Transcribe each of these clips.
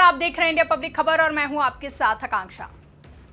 आप देख रहे हैं इंडिया पब्लिक खबर और मैं हूं आपके साथ आकांक्षा।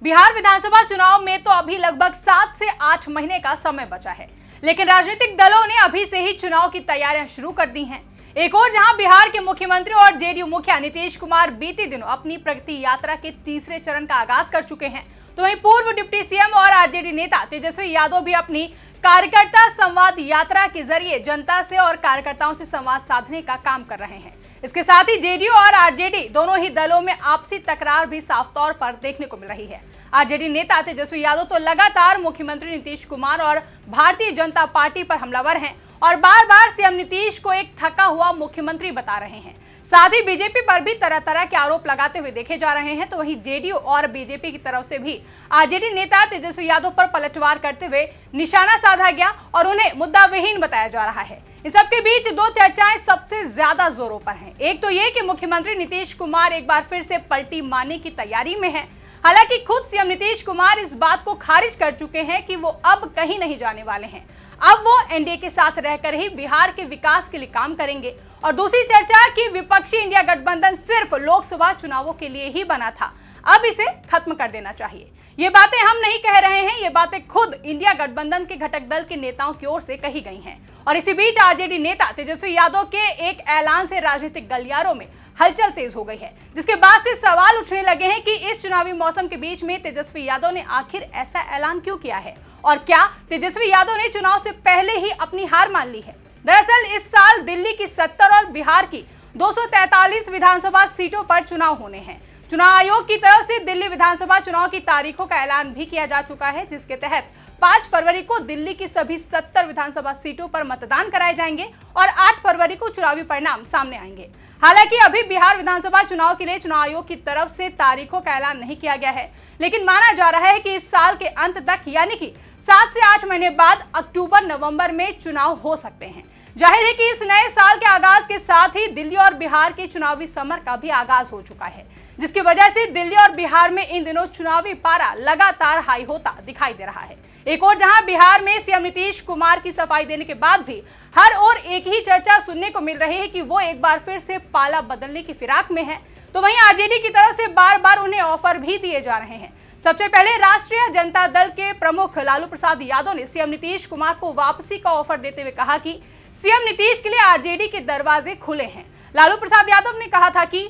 बिहार विधानसभा चुनाव में तो अभी लगभग 7 से 8 महीने का समय बचा है, लेकिन राजनीतिक दलों ने अभी से ही चुनाव की तैयारियां शुरू कर दी हैं। एक और जहां बिहार के मुख्यमंत्री और जेडीयू मुखिया नीतीश कुमार बीते दिनों अपनी प्रगति यात्रा के तीसरे चरण का आगाज कर चुके हैं, तो वहीं पूर्व डिप्टी सीएम और आरजेडी नेता तेजस्वी यादव भी अपनी कार्यकर्ता संवाद यात्रा के जरिए जनता से और कार्यकर्ताओं से संवाद साधने का काम कर रहे हैं। इसके साथ ही जेडीयू और आरजेडी दोनों ही दलों में आपसी तकरार भी साफ तौर पर देखने को मिल रही है। आरजेडी नेता तेजस्वी यादव तो लगातार मुख्यमंत्री नीतीश कुमार और भारतीय जनता पार्टी पर हमलावर हैं और बार बार सीएम नीतीश को एक थका हुआ मुख्यमंत्री बता रहे हैं। साथ ही बीजेपी पर भी तरह तरह के आरोप लगाते हुए देखे जा रहे हैं, तो वहीं जेडीयू और बीजेपी की तरफ से भी आरजेडी नेता तेजस्वी यादव पर पलटवार करते हुए निशाना साधा गया और उन्हें मुद्दा विहीन बताया जा रहा है। इस सबके बीच दो चर्चाएं सबसे ज्यादा जोरों पर हैं। एक तो ये कि मुख्यमंत्री नीतीश कुमार एक बार फिर से पलटी मारने की तैयारी में है। हालांकि खुद सीएम नीतीश कुमार इस बात को खारिज कर चुके हैं कि वो अब कहीं नहीं जाने वाले हैं। अब वो एनडीए के साथ रहकर ही बिहार के विकास के लिए काम करेंगे। और दूसरी चर्चा कि विपक्षी इंडिया गठबंधन सिर्फ लोकसभा चुनावों के लिए ही बना था, अब इसे खत्म कर देना चाहिए। ये बातें हम नहीं कह रहे हैं, ये बातें खुद इंडिया गठबंधन के घटक दल के नेताओं की ओर से कही गई हैं। और इसी बीच आरजेडी नेता तेजस्वी यादव के एक ऐलान से राजनीतिक गलियारों में हलचल तेज हो गई है, जिसके बाद से सवाल उठने लगे हैं कि इस चुनावी मौसम के बीच में तेजस्वी यादव ने आखिर ऐसा ऐलान क्यों किया है और क्या तेजस्वी यादव ने चुनाव से पहले ही अपनी हार मान ली है। दरअसल इस साल दिल्ली की 70 और बिहार की 243 विधानसभा सीटों पर चुनाव होने हैं। चुनाव आयोग की तरफ से दिल्ली विधानसभा चुनाव की तारीखों का ऐलान भी किया जा चुका है, जिसके तहत 5 फरवरी को दिल्ली की सभी 70 विधानसभा सीटों पर मतदान कराए जाएंगे और 8 फरवरी को चुनावी परिणाम सामने आएंगे। हालांकि अभी बिहार विधानसभा चुनाव के लिए चुनाव आयोग की तरफ से तारीखों का ऐलान नहीं किया गया है, लेकिन माना जा रहा है कि इस साल के अंत तक यानी कि 7 से 8 महीने बाद अक्टूबर-नवंबर में चुनाव हो सकते हैं। जाहिर है कि इस नए साल के आगाज के साथ ही दिल्ली और बिहार के चुनावी समर का भी आगाज हो चुका है, जिसकी वजह से दिल्ली और बिहार में इन दिनों चुनावी पारा लगातार हाई होता दिखाई दे रहा है। एक और जहां बिहार में सीएम नीतीश कुमार की सफाई देने के बाद भी हर ओर एक ही चर्चा सुनने को मिल रही है कि वो एक बार फिर से पाला बदलने की फिराक में है, तो वहीं आरजेडी की तरफ से बार बार उन्हें ऑफर भी दिए जा रहे हैं। सबसे पहले राष्ट्रीय जनता दल के प्रमुख लालू प्रसाद यादव ने सीएम नीतीश कुमार को वापसी का ऑफर देते हुए कहा कि सीएम नीतीश के लिए आरजेडी के दरवाजे खुले हैं। लालू प्रसाद यादव ने कहा था कि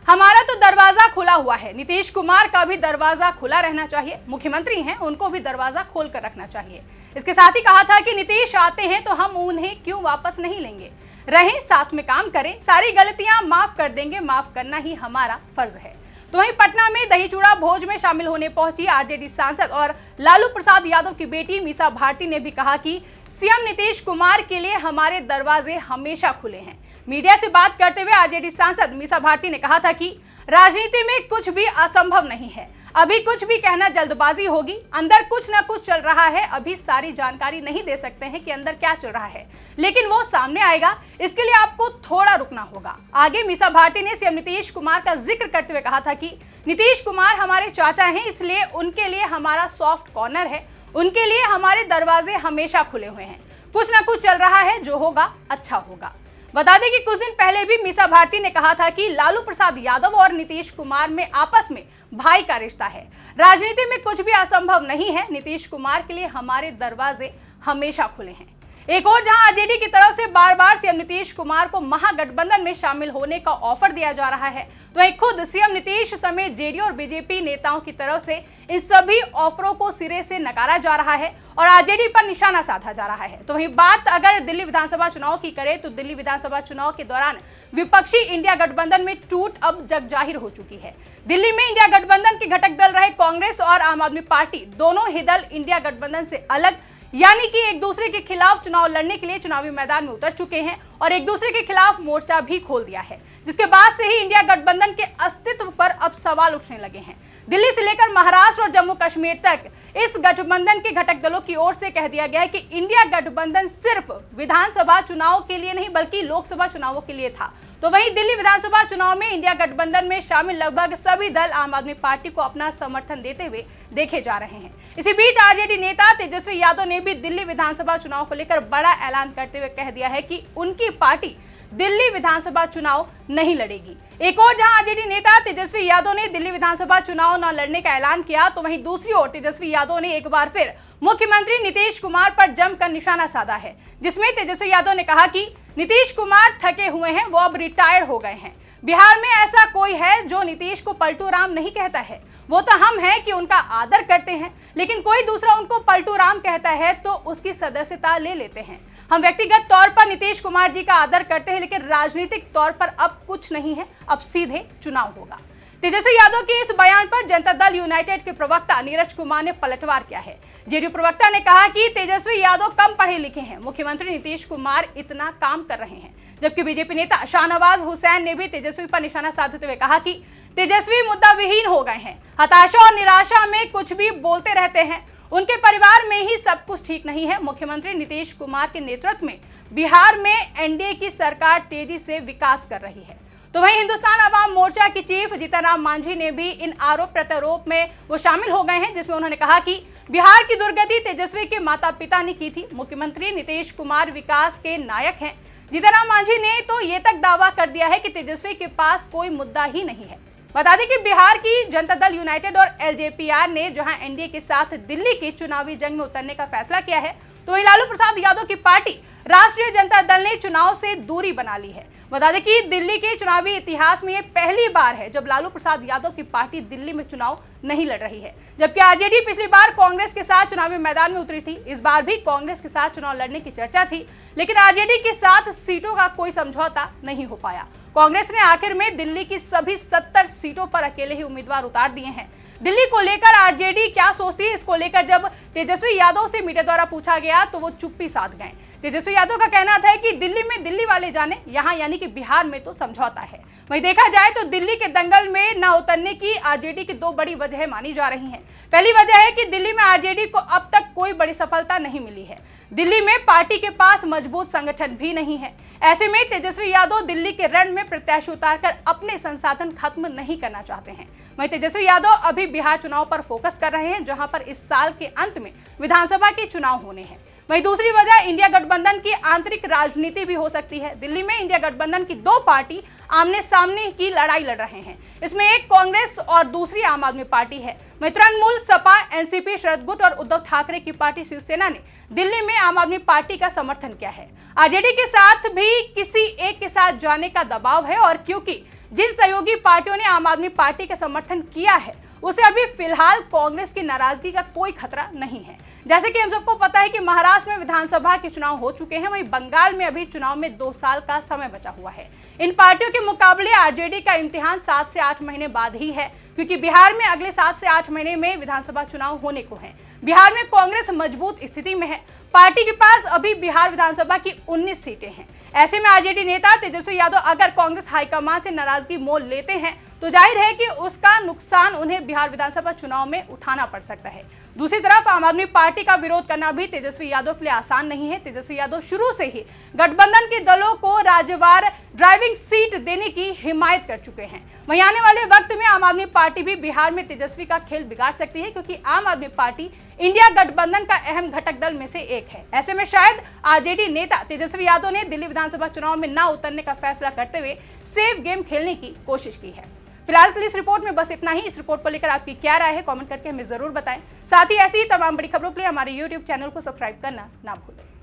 हमारा तो दरवाजा खुला हुआ है, नीतीश कुमार का भी दरवाजा खुला रहना चाहिए, मुख्यमंत्री हैं उनको भी दरवाजा खोल कर रखना चाहिए। इसके साथ ही कहा था कि नीतीश आते हैं तो हम उन्हें क्यों वापस नहीं लेंगे, रहें साथ में काम करें, सारी गलतियां माफ कर देंगे, माफ करना ही हमारा फर्ज है। तो वहीं पटना में दही चूड़ा भोज में शामिल होने पहुंची आरजेडी सांसद और लालू प्रसाद यादव की बेटी मीसा भारती ने भी कहा कि सीएम नीतीश कुमार के लिए हमारे दरवाजे हमेशा खुले हैं। मीडिया से बात करते हुए आरजेडी सांसद मीसा भारती ने कहा था कि राजनीति में कुछ भी असंभव नहीं है, अभी कुछ भी कहना जल्दबाजी होगी, अंदर कुछ ना कुछ चल रहा है, अभी सारी जानकारी नहीं दे सकते हैं कि अंदर क्या चल रहा है, लेकिन वो सामने आएगा, इसके लिए आपको थोड़ा रुकना होगा। आगे मीसा भारती ने सीएम नीतीश कुमार का जिक्र करते हुए कहा था कि नीतीश कुमार हमारे चाचा हैं, इसलिए उनके लिए हमारा सॉफ्ट कॉर्नर है, उनके लिए हमारे दरवाजे हमेशा खुले हुए हैं, कुछ ना कुछ चल रहा है, जो होगा अच्छा होगा। बता दें कि कुछ दिन पहले भी मीसा भारती ने कहा था कि लालू प्रसाद यादव और नीतीश कुमार में आपस में भाई का रिश्ता है, राजनीति में कुछ भी असंभव नहीं है, नीतीश कुमार के लिए हमारे दरवाजे हमेशा खुले हैं। एक और जहां आरजेडी की तरफ से बार बार सीएम नीतीश कुमार को महागठबंधन में शामिल होने का ऑफर दिया जा रहा है, तो वहीं खुद सीएम नीतीश समेत जेडीयू और बीजेपी नेताओं की तरफ से इन सभी ऑफरों को सिरे से नकारा जा रहा है और आरजेडी पर निशाना साधा जा रहा है। तो वहीं बात अगर दिल्ली विधानसभा चुनाव की करें तो दिल्ली विधानसभा चुनाव के दौरान विपक्षी इंडिया गठबंधन में टूट अब जग जाहिर हो चुकी है। दिल्ली में इंडिया गठबंधन के घटक दल रहे कांग्रेस और आम आदमी पार्टी दोनों ही दल इंडिया गठबंधन से अलग यानी कि एक दूसरे के खिलाफ चुनाव लड़ने के लिए चुनावी मैदान में उतर चुके हैं और एक दूसरे के खिलाफ मोर्चा भी खोल दिया है, जिसके बाद से ही इंडिया गठबंधन के अस्तित्व पर अब सवाल उठने लगे हैं। दिल्ली से लेकर महाराष्ट्र और जम्मू कश्मीर तक इस गठबंधन के घटक दलों की ओर से कह दिया गया है कि इंडिया गठबंधन सिर्फ विधानसभा चुनाव के लिए नहीं बल्कि लोकसभा चुनावों के लिए था। तो वहीं दिल्ली विधानसभा चुनाव में इंडिया गठबंधन में शामिल लगभग सभी दल आम आदमी पार्टी को अपना समर्थन देते हुए देखे जा रहे हैं। इसी बीच आरजेडी नेता तेजस्वी यादव ने भी दिल्ली विधानसभा चुनाव को लेकर बड़ा ऐलान करते हुए कह दिया है कि उनकी पार्टी दिल्ली विधानसभा चुनाव नहीं लड़ेगी। एक और जहां आरजेडी नेता तेजस्वी यादव ने दिल्ली विधानसभा चुनाव न लड़ने का ऐलान किया, तो वहीं दूसरी ओर तेजस्वी यादव ने एक बार फिर मुख्यमंत्री नीतीश कुमार पर जमकर निशाना साधा है, जिसमें तेजस्वी यादव ने कहा कि नीतीश कुमार थके हुए हैं, वो अब रिटायर्ड हो गए हैं। बिहार में ऐसा कोई है जो नीतीश को पलटू राम नहीं कहता है? वो तो हम हैं कि उनका आदर करते हैं, लेकिन कोई दूसरा उनको पलटू राम कहता है तो उसकी सदस्यता ले लेते हैं। हम व्यक्तिगत तौर पर नीतीश कुमार जी का आदर करते हैं, लेकिन राजनीतिक तौर पर अब कुछ नहीं है, अब सीधे चुनाव होगा। तेजस्वी यादव के इस बयान पर जनता दल यूनाइटेड के प्रवक्ता नीरज कुमार ने पलटवार किया है। जेडीयू प्रवक्ता ने कहा कि तेजस्वी यादव कम पढ़े लिखे हैं, मुख्यमंत्री नीतीश कुमार इतना काम कर रहे हैं। जबकि बीजेपी नेता शाहनवाज हुसैन ने भी तेजस्वी पर निशाना साधते हुए कहा कि तेजस्वी मुद्दा विहीन हो गए हैं, हताशा और निराशा में कुछ भी बोलते रहते हैं, उनके परिवार में ही सब कुछ ठीक नहीं है। मुख्यमंत्री नीतीश कुमार के नेतृत्व में बिहार में एनडीए की सरकार तेजी से विकास कर रही है। तो वहीं हिंदुस्तान अवाम मोर्चा की चीफ जीतन राम मांझी ने भी इन आरोप प्रत्यारोप में वो शामिल हो गए हैं, जिसमें उन्होंने कहा कि बिहार की दुर्गति तेजस्वी के माता पिता ने की थी, मुख्यमंत्री नीतीश कुमार विकास के नायक हैं। जीतन राम मांझी ने तो ये तक दावा कर दिया है कि तेजस्वी के पास कोई मुद्दा ही नहीं है। बता दें कि बिहार की जनता दल यूनाइटेड और एलजेपीआर ने जहां एनडीए के साथ दिल्ली की चुनावी जंग में उतरने का फैसला किया है, तो वहीं लालू प्रसाद यादव की पार्टी राष्ट्रीय जनता दल ने चुनाव से दूरी बना ली है। बता दें कि दिल्ली के चुनावी इतिहास में ये पहली बार है जब लालू प्रसाद यादव की पार्टी दिल्ली में चुनाव नहीं लड़ रही है, जबकि आरजेडी पिछली बार कांग्रेस के साथ चुनावी मैदान में उतरी थी। इस बार भी कांग्रेस के साथ चुनाव लड़ने की चर्चा थी, लेकिन आरजेडी के साथ सीटों का कोई समझौता नहीं हो पाया। कांग्रेस ने आखिर में दिल्ली की सभी 70 सीटों पर अकेले ही उम्मीदवार उतार दिए हैं। दिल्ली को लेकर आरजेडी क्या सोचती है, इसको लेकर जब तेजस्वी यादव से मीडिया द्वारा पूछा गया तो वो चुप्पी साध गए। तेजस्वी यादव का कहना था कि दिल्ली में दिल्ली वाले जाने, यहाँ यानी कि बिहार में तो समझौता है। वहीं देखा जाए तो दिल्ली के दंगल में न उतरने की आरजेडी की दो बड़ी वजह मानी जा रही हैं। पहली वजह है कि दिल्ली में आरजेडी को अब तक कोई बड़ी सफलता नहीं मिली है। दिल्ली में पार्टी के पास मजबूत संगठन भी नहीं है। ऐसे में तेजस्वी यादव दिल्ली के रण में प्रत्याशी उतारकर अपने संसाधन खत्म नहीं करना चाहते हैं। वहीं तेजस्वी यादव अभी बिहार चुनाव पर फोकस कर रहे हैं, जहां पर इस साल के अंत में विधानसभा के चुनाव होने हैं। वहीं दूसरी वजह इंडिया गठबंधन की आंतरिक राजनीति भी हो सकती है। दिल्ली में इंडिया गठबंधन की दो पार्टी आमने सामने की लड़ाई लड़ रहे हैं। इसमें एक कांग्रेस और दूसरी आम आदमी पार्टी है। वहीं तृणमूल, सपा, एनसीपी, शरद गुट और उद्धव ठाकरे की पार्टी शिवसेना ने दिल्ली में आम आदमी पार्टी का समर्थन किया है। आरजेडी के साथ भी किसी एक के साथ जाने का दबाव है, और क्योंकि जिन सहयोगी पार्टियों ने आम आदमी पार्टी का समर्थन किया है उसे अभी फिलहाल कांग्रेस की नाराजगी का कोई खतरा नहीं है। जैसे कि हम सबको पता है कि महाराष्ट्र में विधानसभा के चुनाव हो चुके हैं, वहीं बंगाल में अभी चुनाव में 2 साल का समय बचा हुआ है। इन पार्टियों के मुकाबले आरजेडी का इम्तिहान 7 से 8 महीने बाद ही है, क्योंकि बिहार में अगले 7 से 8 महीने में विधानसभा चुनाव होने को हैं। बिहार में कांग्रेस मजबूत स्थिति में है। पार्टी के पास अभी बिहार विधानसभा की 19 सीटें हैं। ऐसे में आरजेडी नेता तेजस्वी यादव अगर कांग्रेस हाईकमान से नाराजगी मोल लेते हैं तो जाहिर है कि उसका नुकसान उन्हें बिहार विधानसभा चुनाव में उठाना पड़ सकता है। दूसरी तरफ आम आदमी पार्टी का विरोध करना भी तेजस्वी यादव के लिए आसान नहीं है। तेजस्वी यादव शुरू से ही गठबंधन के दलों को राज्यवार ड्राइविंग सीट देने की हिमायत कर चुके हैं। वहीं आने वाले वक्त में आम आदमी पार्टी भी बिहार में तेजस्वी का खेल बिगाड़ सकती है, क्योंकि आम आदमी पार्टी इंडिया गठबंधन का अहम घटक दल में से एक है। ऐसे में शायद आरजेडी नेता तेजस्वी यादव ने दिल्ली विधानसभा चुनाव में न उतरने का फैसला करते हुए सेफ गेम खेलने की कोशिश की है। फिलहाल के लिए इस रिपोर्ट में बस इतना ही। इस रिपोर्ट को लेकर आपकी क्या राय है, कमेंट करके हमें जरूर बताएं। साथ ही ऐसी ही तमाम बड़ी खबरों के लिए हमारे YouTube चैनल को सब्सक्राइब करना ना भूलें।